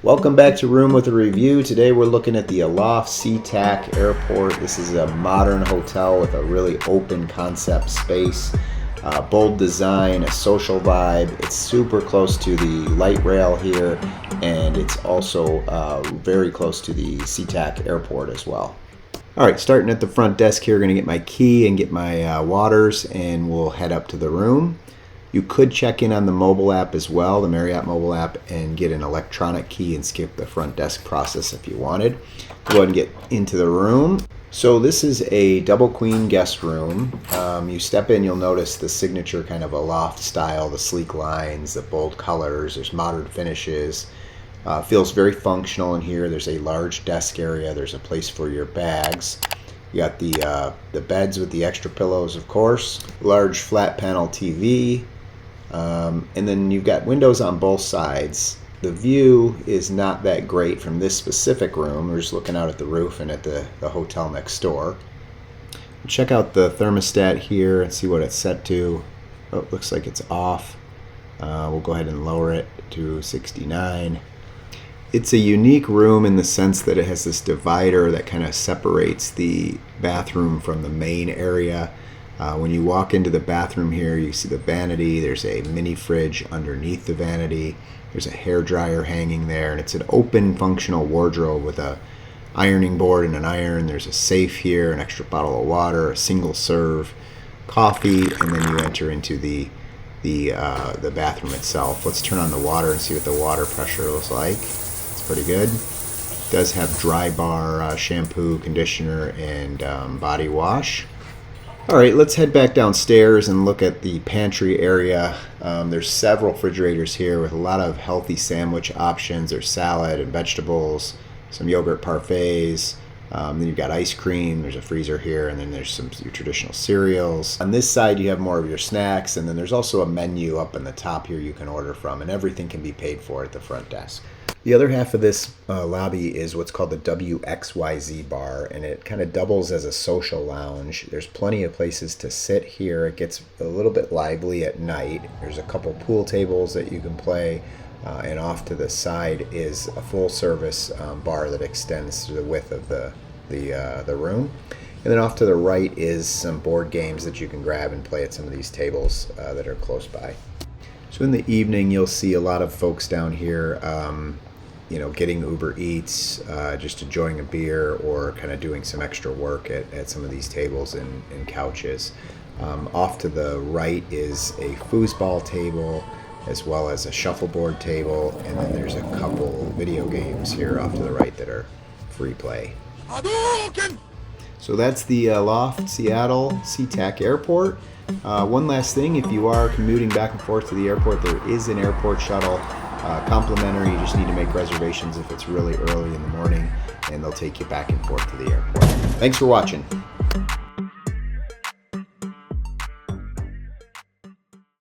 Welcome back to Room with a Review. Today we're looking at the Aloft Sea Tac Airport. This is a modern hotel with a really open concept space, bold design, a social vibe. It's super close to the light rail here, and it's also very close to the Sea Tac Airport as well. All right, starting at the front desk here, going to get my key and get my waters, and we'll head up to the room. You could check in on the mobile app as well, the Marriott mobile app, and get an electronic key and skip the front desk process if you wanted. Go ahead and get into the room. So this is a double queen guest room. You step in, you'll notice the signature kind of Aloft style, the sleek lines, the bold colors, there's modern finishes. Feels very functional in here. There's a large desk area. There's a place for your bags. You got the beds with the extra pillows, of course. Large flat panel TV. And then you've got windows on both sides. The view is not that great from this specific room. We're just looking out at the roof and at the hotel next door. Check out the thermostat here and see what it's set to. Oh, it looks like it's off. We'll go ahead and lower it to 69. It's a unique room in the sense that it has this divider that kind of separates the bathroom from the main area. When you walk into the bathroom here, you see the vanity. There's a mini fridge underneath the vanity. There's a hair dryer hanging there, and it's an open functional wardrobe with a ironing board and an iron. There's a safe here, an extra bottle of water, a single serve coffee, and then you enter into the bathroom itself. Let's turn on the water and see what the water pressure looks like. It's pretty good. It does have dry bar shampoo, conditioner, and body wash. All right, let's head back downstairs and look at the pantry area. There's several refrigerators here with a lot of healthy sandwich options. There's salad and vegetables, some yogurt parfaits. Then you've got ice cream. There's a freezer here, and then there's some your traditional cereals. On this side, you have more of your snacks, and then there's also a menu up in the top here you can order from, and everything can be paid for at the front desk. The other half of this lobby is what's called the WXYZ Bar, and it kind of doubles as a social lounge. There's plenty of places to sit here. It gets a little bit lively at night. There's a couple pool tables that you can play, and off to the side is a full-service bar that extends to the width of the room. And then off to the right is some board games that you can grab and play at some of these tables that are close by. So in the evening, you'll see a lot of folks down here getting Uber Eats, just enjoying a beer, or kind of doing some extra work at some of these tables and couches. Off to the right is a foosball table, as well as a shuffleboard table, and then there's a couple video games here off to the right that are free play. So that's the Aloft Seattle Sea Tac Airport. One last thing, if you are commuting back and forth to the airport, there is an airport shuttle, complimentary. You just need to make reservations if it's really early in the morning, and they'll take you back and forth to the airport. Thanks for watching.